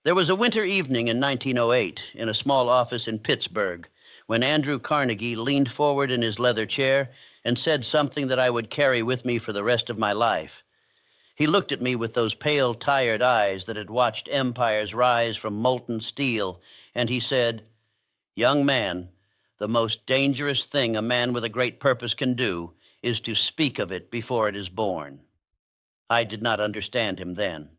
There was a winter evening in 1908 in a small office in Pittsburgh when Andrew Carnegie leaned forward in his leather chair and said something that I would carry with me for the rest of my life. He looked at me with those pale, tired eyes that had watched empires rise from molten steel, and he said, "Young man, the most dangerous thing a man with a great purpose can do is to speak of it before it is born." I did not understand him then.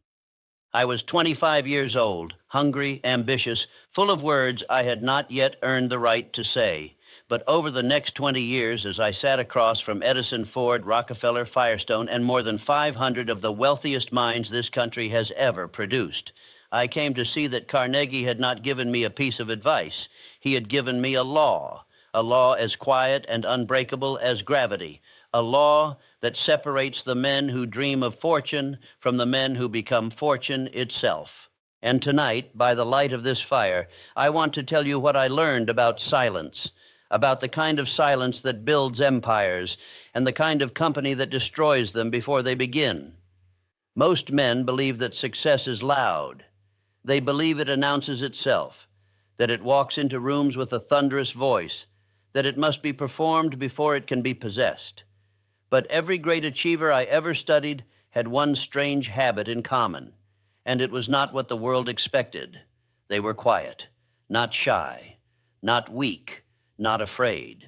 I was 25 years old, hungry, ambitious, full of words I had not yet earned the right to say. But over the next 20 years, as I sat across from Edison, Ford, Rockefeller, Firestone, and more than 500 of the wealthiest minds this country has ever produced, I came to see that Carnegie had not given me a piece of advice. He had given me a law as quiet and unbreakable as gravity, a law that separates the men who dream of fortune from the men who become fortune itself. And tonight, by the light of this fire, I want to tell you what I learned about silence, about the kind of silence that builds empires and the kind of company that destroys them before they begin. Most men believe that success is loud. They believe it announces itself, that it walks into rooms with a thunderous voice, that it must be performed before it can be possessed. But every great achiever I ever studied had one strange habit in common, and it was not what the world expected. They were quiet, not shy, not weak, not afraid.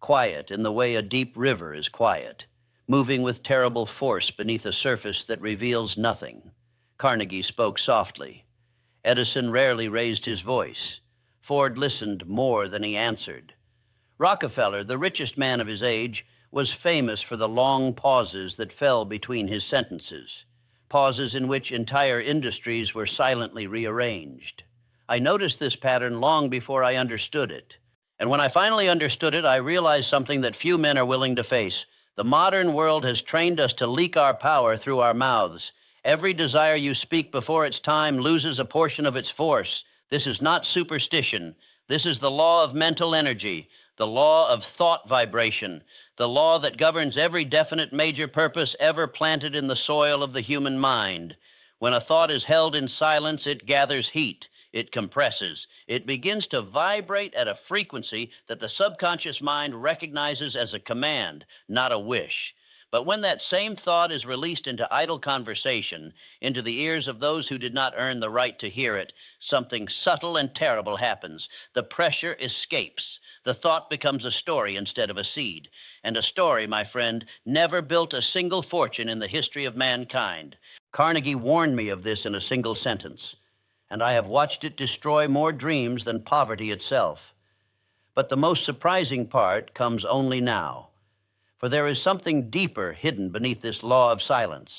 Quiet in the way a deep river is quiet, moving with terrible force beneath a surface that reveals nothing. Carnegie spoke softly. Edison rarely raised his voice. Ford listened more than he answered. Rockefeller, the richest man of his age, was famous for the long pauses that fell between his sentences, pauses in which entire industries were silently rearranged. I noticed this pattern long before I understood it. And when I finally understood it, I realized something that few men are willing to face. The modern world has trained us to leak our power through our mouths. Every desire you speak before its time loses a portion of its force. This is not superstition. This is the law of mental energy, the law of thought vibration, the law that governs every definite major purpose ever planted in the soil of the human mind. When a thought is held in silence, it gathers heat, it compresses, it begins to vibrate at a frequency that the subconscious mind recognizes as a command, not a wish. But when that same thought is released into idle conversation, into the ears of those who did not earn the right to hear it, something subtle and terrible happens. The pressure escapes. The thought becomes a story instead of a seed. And a story, my friend, never built a single fortune in the history of mankind. Carnegie warned me of this in a single sentence, and I have watched it destroy more dreams than poverty itself. But the most surprising part comes only now, for there is something deeper hidden beneath this law of silence,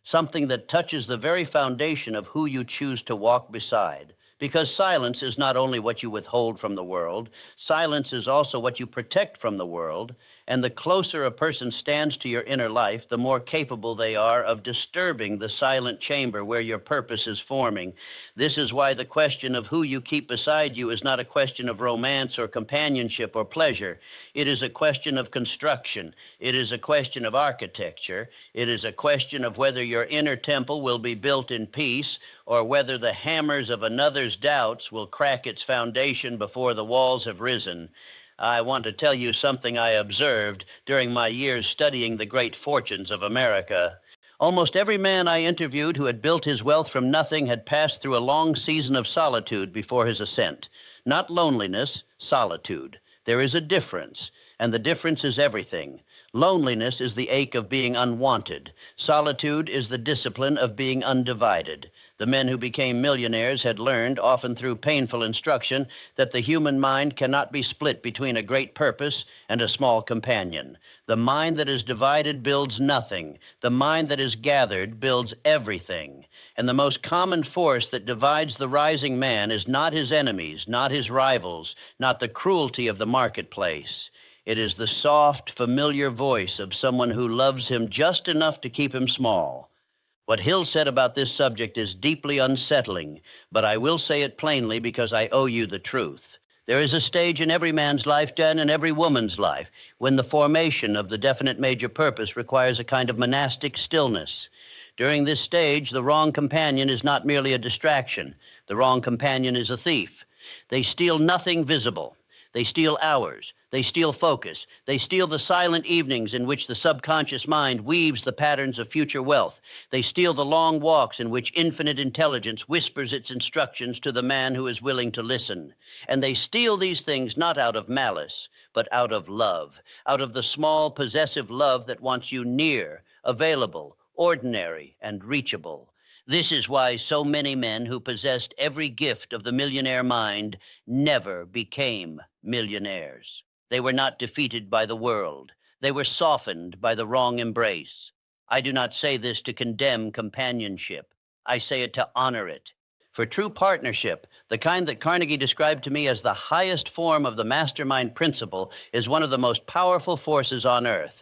something that touches the very foundation of who you choose to walk beside. Because silence is not only what you withhold from the world, silence is also what you protect from the world, and the closer a person stands to your inner life, the more capable they are of disturbing the silent chamber where your purpose is forming. This is why the question of who you keep beside you is not a question of romance or companionship or pleasure. It is a question of construction. It is a question of architecture. It is a question of whether your inner temple will be built in peace or whether the hammers of another's doubts will crack its foundation before the walls have risen. I want to tell you something I observed during my years studying the great fortunes of America. Almost every man I interviewed who had built his wealth from nothing had passed through a long season of solitude before his ascent. Not loneliness, solitude. There is a difference, and the difference is everything. Loneliness is the ache of being unwanted. Solitude is the discipline of being undivided. The men who became millionaires had learned, often through painful instruction, that the human mind cannot be split between a great purpose and a small companion. The mind that is divided builds nothing. The mind that is gathered builds everything. And the most common force that divides the rising man is not his enemies, not his rivals, not the cruelty of the marketplace. It is the soft, familiar voice of someone who loves him just enough to keep him small. What Hill said about this subject is deeply unsettling, but I will say it plainly because I owe you the truth. There is a stage in every man's life, and in every woman's life, when the formation of the definite major purpose requires a kind of monastic stillness. During this stage, the wrong companion is not merely a distraction. The wrong companion is a thief. They steal nothing visible. They steal hours. They steal focus. They steal the silent evenings in which the subconscious mind weaves the patterns of future wealth. They steal the long walks in which infinite intelligence whispers its instructions to the man who is willing to listen. And they steal these things not out of malice, but out of love, out of the small possessive love that wants you near, available, ordinary, and reachable. This is why so many men who possessed every gift of the millionaire mind never became millionaires. They were not defeated by the world. They were softened by the wrong embrace. I do not say this to condemn companionship. I say it to honor it. For true partnership, the kind that Carnegie described to me as the highest form of the mastermind principle, is one of the most powerful forces on earth.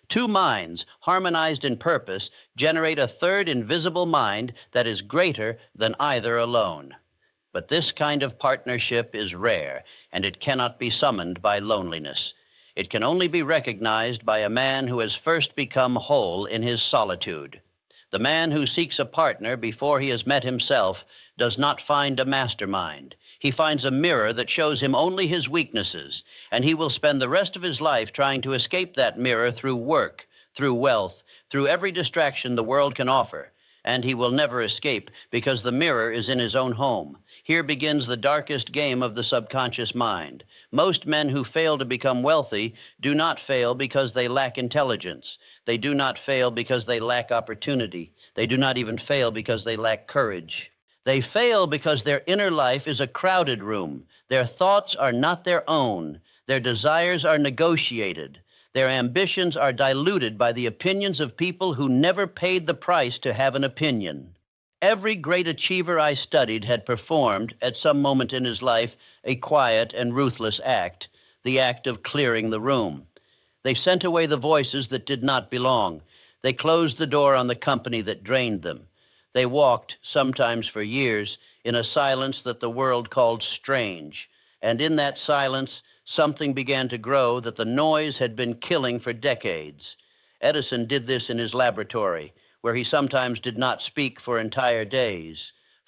Two minds, harmonized in purpose, generate a third invisible mind that is greater than either alone. But this kind of partnership is rare, and it cannot be summoned by loneliness. It can only be recognized by a man who has first become whole in his solitude. The man who seeks a partner before he has met himself does not find a mastermind. He finds a mirror that shows him only his weaknesses, and he will spend the rest of his life trying to escape that mirror through work, through wealth, through every distraction the world can offer. And he will never escape because the mirror is in his own home. Here begins the darkest game of the subconscious mind. Most men who fail to become wealthy do not fail because they lack intelligence. They do not fail because they lack opportunity. They do not even fail because they lack courage. They fail because their inner life is a crowded room. Their thoughts are not their own. Their desires are negotiated. Their ambitions are diluted by the opinions of people who never paid the price to have an opinion. Every great achiever I studied had performed, at some moment in his life, a quiet and ruthless act, the act of clearing the room. They sent away the voices that did not belong. They closed the door on the company that drained them. They walked, sometimes for years, in a silence that the world called strange. And in that silence, something began to grow that the noise had been killing for decades. Edison did this in his laboratory, where he sometimes did not speak for entire days.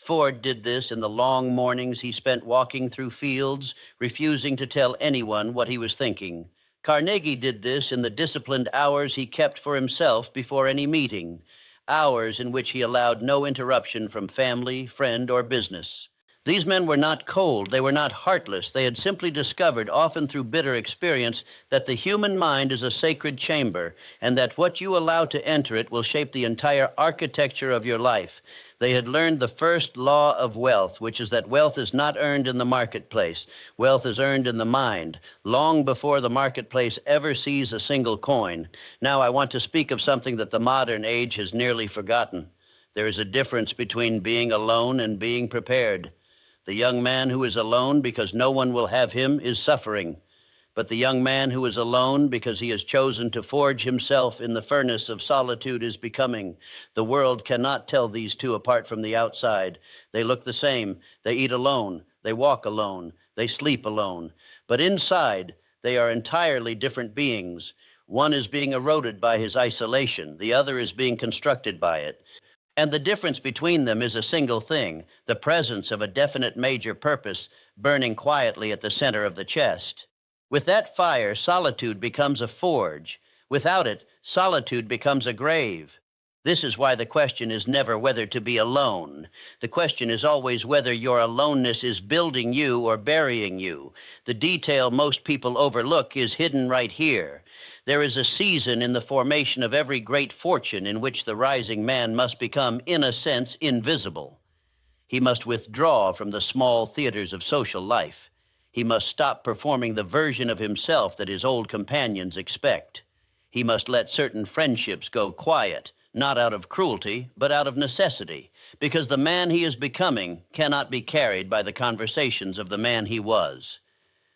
Ford did this in the long mornings he spent walking through fields, refusing to tell anyone what he was thinking. Carnegie did this in the disciplined hours he kept for himself before any meeting, hours in which he allowed no interruption from family, friend, or business. These men were not cold, they were not heartless. They had simply discovered, often through bitter experience, that the human mind is a sacred chamber, and that what you allow to enter it will shape the entire architecture of your life. They had learned the first law of wealth, which is that wealth is not earned in the marketplace. Wealth is earned in the mind, long before the marketplace ever sees a single coin. Now I want to speak of something that the modern age has nearly forgotten. There is a difference between being alone and being prepared. The young man who is alone because no one will have him is suffering. But the young man who is alone because he has chosen to forge himself in the furnace of solitude is becoming. The world cannot tell these two apart from the outside. They look the same. They eat alone. They walk alone. They sleep alone. But inside, they are entirely different beings. One is being eroded by his isolation. The other is being constructed by it. And the difference between them is a single thing, the presence of a definite major purpose burning quietly at the center of the chest. With that fire, solitude becomes a forge. Without it, solitude becomes a grave. This is why the question is never whether to be alone. The question is always whether your aloneness is building you or burying you. The detail most people overlook is hidden right here. There is a season in the formation of every great fortune in which the rising man must become, in a sense, invisible. He must withdraw from the small theaters of social life. He must stop performing the version of himself that his old companions expect. He must let certain friendships go quiet, not out of cruelty, but out of necessity, because the man he is becoming cannot be carried by the conversations of the man he was.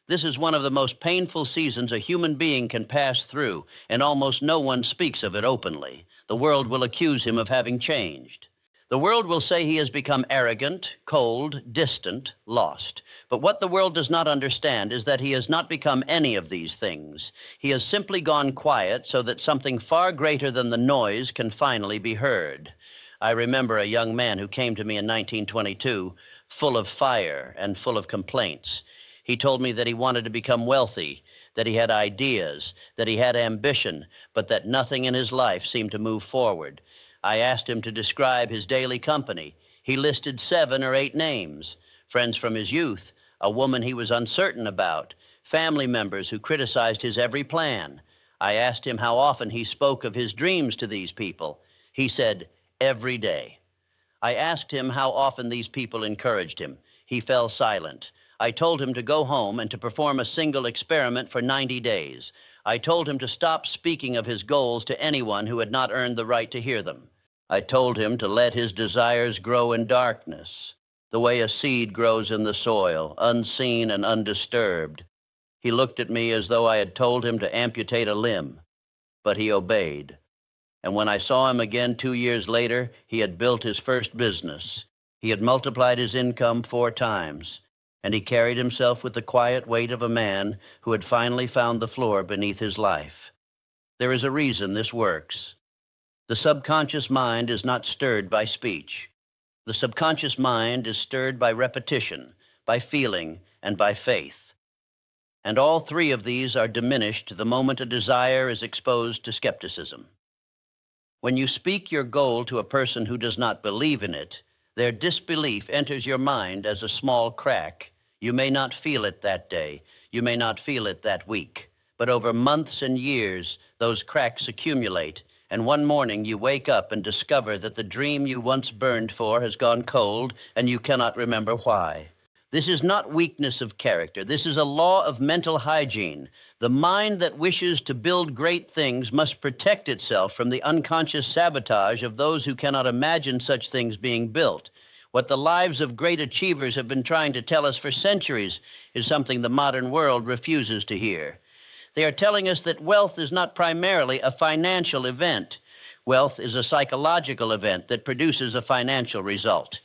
This is one of the most painful seasons a human being can pass through, and almost no one speaks of it openly. The world will accuse him of having changed. The world will say he has become arrogant, cold, distant, lost. But what the world does not understand is that he has not become any of these things. He has simply gone quiet so that something far greater than the noise can finally be heard. I remember a young man who came to me in 1922, full of fire and full of complaints. He told me that he wanted to become wealthy, that he had ideas, that he had ambition, but that nothing in his life seemed to move forward. I asked him to describe his daily company. He listed 7 or 8 names: friends from his youth, a woman he was uncertain about, family members who criticized his every plan. I asked him how often he spoke of his dreams to these people. He said, every day. I asked him how often these people encouraged him. He fell silent. I told him to go home and to perform a single experiment for 90 days. I told him to stop speaking of his goals to anyone who had not earned the right to hear them. I told him to let his desires grow in darkness, the way a seed grows in the soil, unseen and undisturbed. He looked at me as though I had told him to amputate a limb, but he obeyed. And when I saw him again 2 years later, he had built his first business. He had multiplied his income 4 times, and he carried himself with the quiet weight of a man who had finally found the floor beneath his life. There is a reason this works. The subconscious mind is not stirred by speech. The subconscious mind is stirred by repetition, by feeling, and by faith. And all 3 of these are diminished the moment a desire is exposed to skepticism. When you speak your goal to a person who does not believe in it, their disbelief enters your mind as a small crack. You may not feel it that day. You may not feel it that week. But over months and years, those cracks accumulate, and one morning you wake up and discover that the dream you once burned for has gone cold, and you cannot remember why. This is not weakness of character. This is a law of mental hygiene. The mind that wishes to build great things must protect itself from the unconscious sabotage of those who cannot imagine such things being built. What the lives of great achievers have been trying to tell us for centuries is something the modern world refuses to hear. They are telling us that wealth is not primarily a financial event. Wealth is a psychological event that produces a financial result.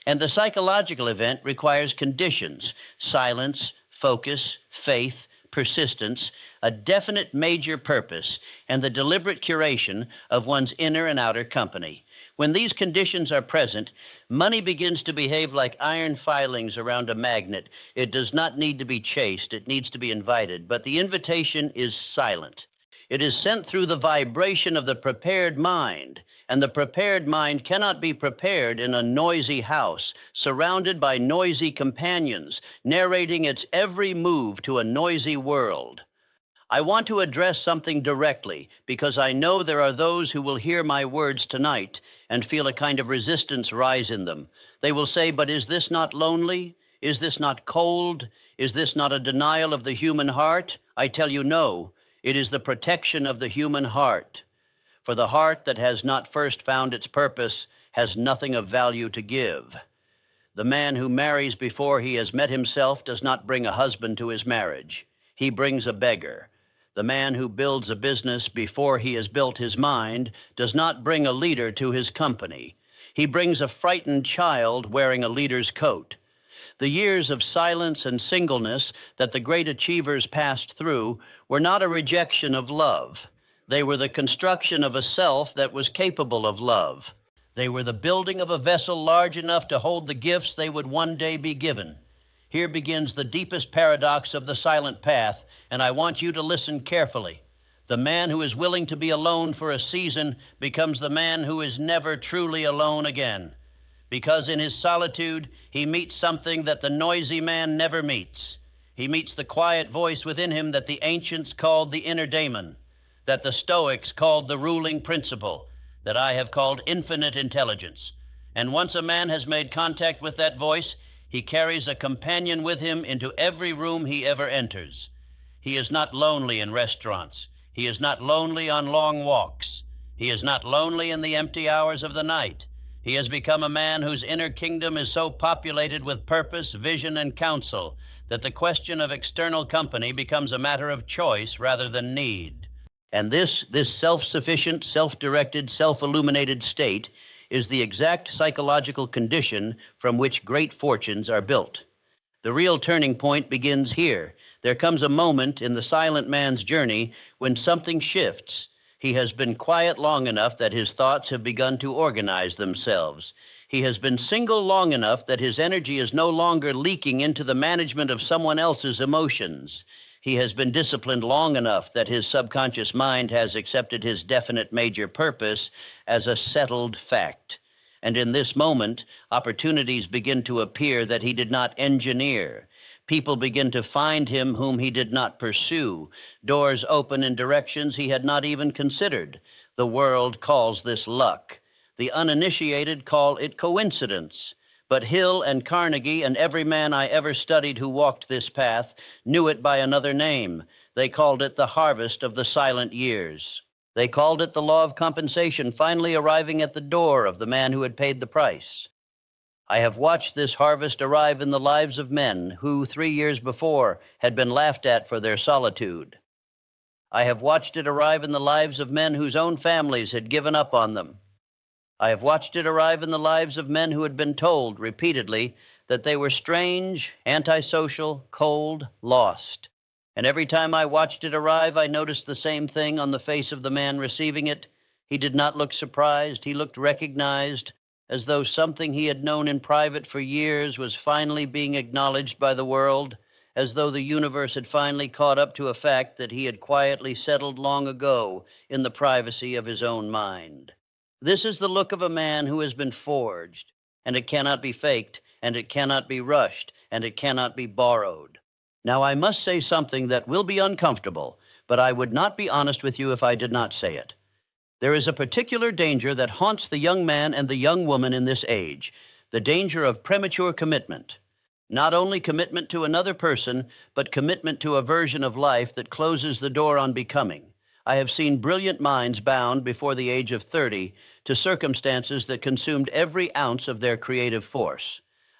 And the psychological event requires conditions: silence, focus, faith, persistence, a definite major purpose, and the deliberate curation of one's inner and outer company. When these conditions are present, money begins to behave like iron filings around a magnet. It does not need to be chased. It needs to be invited. But the invitation is silent. It is sent through the vibration of the prepared mind, and the prepared mind cannot be prepared in a noisy house, surrounded by noisy companions, narrating its every move to a noisy world. I want to address something directly, because I know there are those who will hear my words tonight and feel a kind of resistance rise in them. They will say, but is this not lonely? Is this not cold? Is this not a denial of the human heart? I tell you, no. It is the protection of the human heart. For the heart that has not first found its purpose has nothing of value to give. The man who marries before he has met himself does not bring a husband to his marriage. He brings a beggar. The man who builds a business before he has built his mind does not bring a leader to his company. He brings a frightened child wearing a leader's coat. The years of silence and singleness that the great achievers passed through were not a rejection of love. They were the construction of a self that was capable of love. They were the building of a vessel large enough to hold the gifts they would one day be given. Here begins the deepest paradox of the silent path, and I want you to listen carefully. The man who is willing to be alone for a season becomes the man who is never truly alone again, because in his solitude he meets something that the noisy man never meets. He meets the quiet voice within him that the ancients called the inner daemon, that the Stoics called the ruling principle, that I have called infinite intelligence. And once a man has made contact with that voice, he carries a companion with him into every room he ever enters. He is not lonely in restaurants. He is not lonely on long walks. He is not lonely in the empty hours of the night. He has become a man whose inner kingdom is so populated with purpose, vision, and counsel that the question of external company becomes a matter of choice rather than need. And this self-sufficient, self-directed, self-illuminated state is the exact psychological condition from which great fortunes are built. The real turning point begins here. There comes a moment in the silent man's journey when something shifts. He has been quiet long enough that his thoughts have begun to organize themselves. He has been single long enough that his energy is no longer leaking into the management of someone else's emotions. He has been disciplined long enough that his subconscious mind has accepted his definite major purpose as a settled fact. And in this moment, opportunities begin to appear that he did not engineer. People begin to find him whom he did not pursue. Doors open in directions he had not even considered. The world calls this luck. The uninitiated call it coincidence. But Hill and Carnegie and every man I ever studied who walked this path knew it by another name. They called it the harvest of the silent years. They called it the law of compensation finally arriving at the door of the man who had paid the price. I have watched this harvest arrive in the lives of men who 3 years before had been laughed at for their solitude. I have watched it arrive in the lives of men whose own families had given up on them. I have watched it arrive in the lives of men who had been told repeatedly that they were strange, antisocial, cold, lost. And every time I watched it arrive, I noticed the same thing on the face of the man receiving it. He did not look surprised. He looked recognized, as though something he had known in private for years was finally being acknowledged by the world, as though the universe had finally caught up to a fact that he had quietly settled long ago in the privacy of his own mind. This is the look of a man who has been forged, and it cannot be faked, and it cannot be rushed, and it cannot be borrowed. Now, I must say something that will be uncomfortable, but I would not be honest with you if I did not say it. There is a particular danger that haunts the young man and the young woman in this age, the danger of premature commitment. Not only commitment to another person, but commitment to a version of life that closes the door on becoming. I have seen brilliant minds bound before the age of 30 to circumstances that consumed every ounce of their creative force.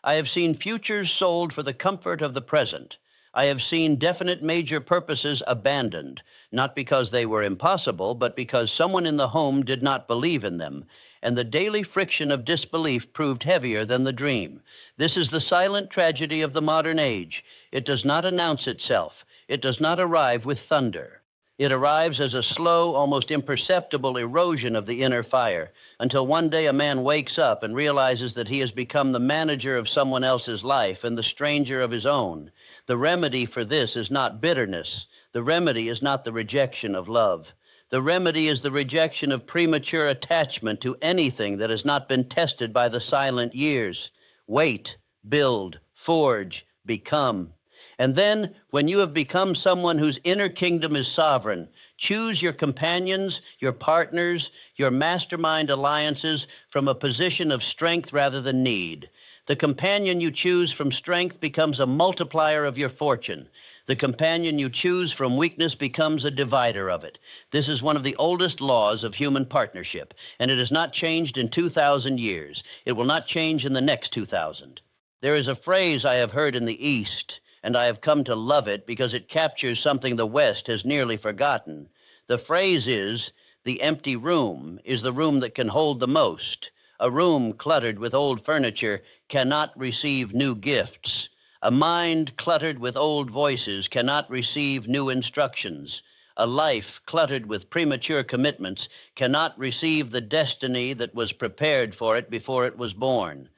I have seen futures sold for the comfort of the present. I have seen definite major purposes abandoned, not because they were impossible, but because someone in the home did not believe in them, and the daily friction of disbelief proved heavier than the dream. This is the silent tragedy of the modern age. It does not announce itself. It does not arrive with thunder. It arrives as a slow, almost imperceptible erosion of the inner fire, until one day a man wakes up and realizes that he has become the manager of someone else's life and the stranger of his own. The remedy for this is not bitterness. The remedy is not the rejection of love. The remedy is the rejection of premature attachment to anything that has not been tested by the silent years. Wait, build, forge, become. And then, when you have become someone whose inner kingdom is sovereign, choose your companions, your partners, your mastermind alliances from a position of strength rather than need. The companion you choose from strength becomes a multiplier of your fortune. The companion you choose from weakness becomes a divider of it. This is one of the oldest laws of human partnership, and it has not changed in 2,000 years. It will not change in the next 2,000. There is a phrase I have heard in the East, and I have come to love it because it captures something the West has nearly forgotten. The phrase is, the empty room is the room that can hold the most. A room cluttered with old furniture cannot receive new gifts. A mind cluttered with old voices cannot receive new instructions. A life cluttered with premature commitments cannot receive the destiny that was prepared for it before it was born.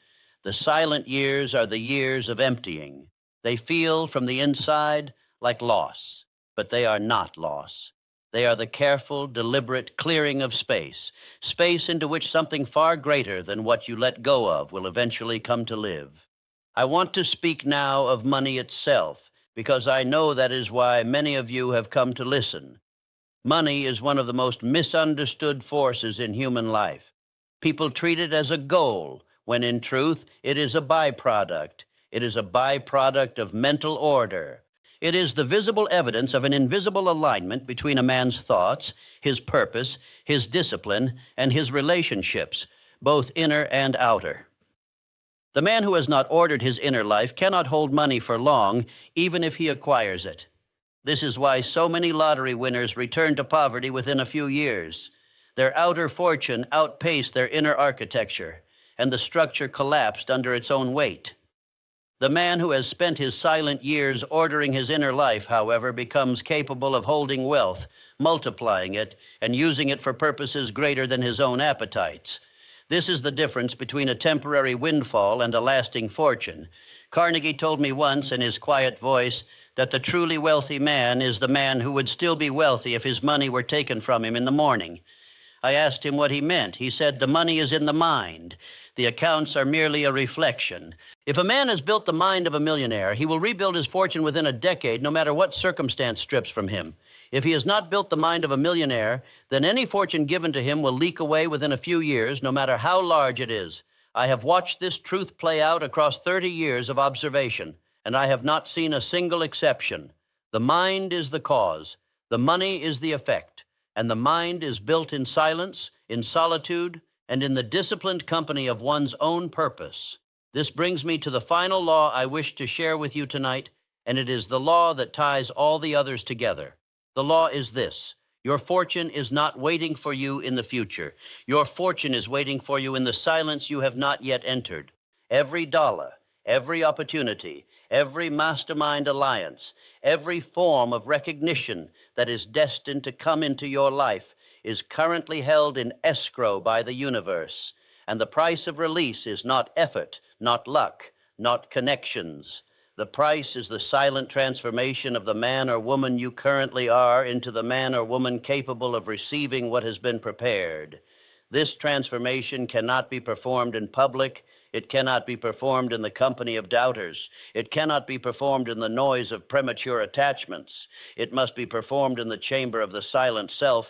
The silent years are the years of emptying. They feel from the inside like loss, but they are not loss. They are the careful, deliberate clearing of space, space into which something far greater than what you let go of will eventually come to live. I want to speak now of money itself, because I know that is why many of you have come to listen. Money is one of the most misunderstood forces in human life. People treat it as a goal, when in truth, it is a byproduct. It is a byproduct of mental order. It is the visible evidence of an invisible alignment between a man's thoughts, his purpose, his discipline, and his relationships, both inner and outer. The man who has not ordered his inner life cannot hold money for long, even if he acquires it. This is why so many lottery winners return to poverty within a few years. Their outer fortune outpaced their inner architecture, and the structure collapsed under its own weight. The man who has spent his silent years ordering his inner life, however, becomes capable of holding wealth multiplying it, and using it for purposes greater than his own appetites. This is the difference between a temporary windfall and a lasting fortune. Carnegie told me once in his quiet voice that the truly wealthy man is the man who would still be wealthy if his money were taken from him in the morning. I asked him what he meant. He said, "The money is in the mind. The accounts are merely a reflection." If a man has built the mind of a millionaire, he will rebuild his fortune within a decade, no matter what circumstance strips from him. If he has not built the mind of a millionaire, then any fortune given to him will leak away within a few years, no matter how large it is. I have watched this truth play out across 30 years of observation, and I have not seen a single exception. The mind is the cause, the money is the effect, and the mind is built in silence, in solitude, and in the disciplined company of one's own purpose. This brings me to the final law I wish to share with you tonight, and it is the law that ties all the others together. The law is this: your fortune is not waiting for you in the future. Your fortune is waiting for you in the silence you have not yet entered. Every dollar, every opportunity, every mastermind alliance, every form of recognition that is destined to come into your life is currently held in escrow by the universe. And the price of release is not effort, not luck, not connections. The price is the silent transformation of the man or woman you currently are into the man or woman capable of receiving what has been prepared. This transformation cannot be performed in public. It cannot be performed in the company of doubters. It cannot be performed in the noise of premature attachments. It must be performed in the chamber of the silent self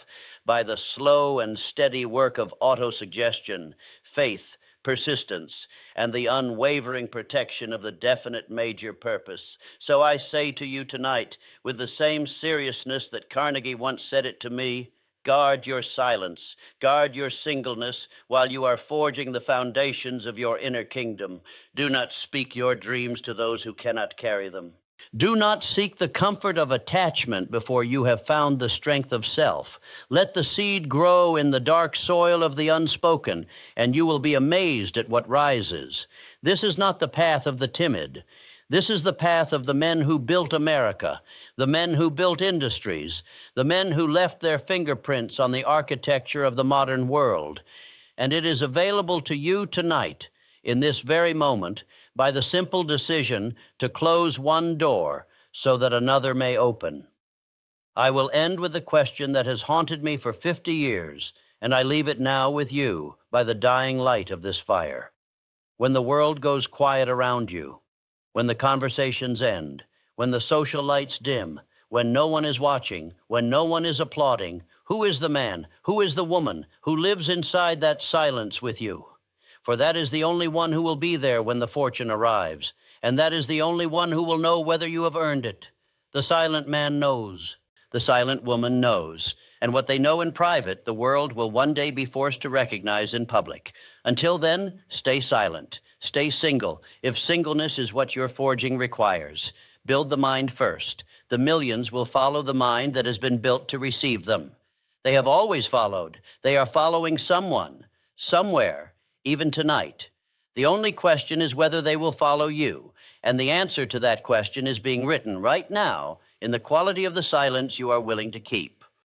by the slow and steady work of autosuggestion, faith, persistence, and the unwavering protection of the definite major purpose. So I say to you tonight, with the same seriousness that Carnegie once said it to me, guard your silence, guard your singleness while you are forging the foundations of your inner kingdom. Do not speak your dreams to those who cannot carry them. Do not seek the comfort of attachment before you have found the strength of self. Let the seed grow in the dark soil of the unspoken, and you will be amazed at what rises. This is not the path of the timid. This is the path of the men who built America, the men who built industries, the men who left their fingerprints on the architecture of the modern world. And it is available to you tonight, in this very moment, by the simple decision to close one door so that another may open. I will end with the question that has haunted me for 50 years, and I leave it now with you by the dying light of this fire. When the world goes quiet around you, when the conversations end, when the social lights dim, when no one is watching, when no one is applauding, who is the man, who is the woman who lives inside that silence with you? For that is the only one who will be there when the fortune arrives, and that is the only one who will know whether you have earned it. The silent man knows. The silent woman knows. And what they know in private, the world will one day be forced to recognize in public. Until then, stay silent. Stay single, if singleness is what your forging requires. Build the mind first. The millions will follow the mind that has been built to receive them. They have always followed. They are following someone, somewhere, even tonight. The only question is whether they will follow you, and the answer to that question is being written right now in the quality of the silence you are willing to keep.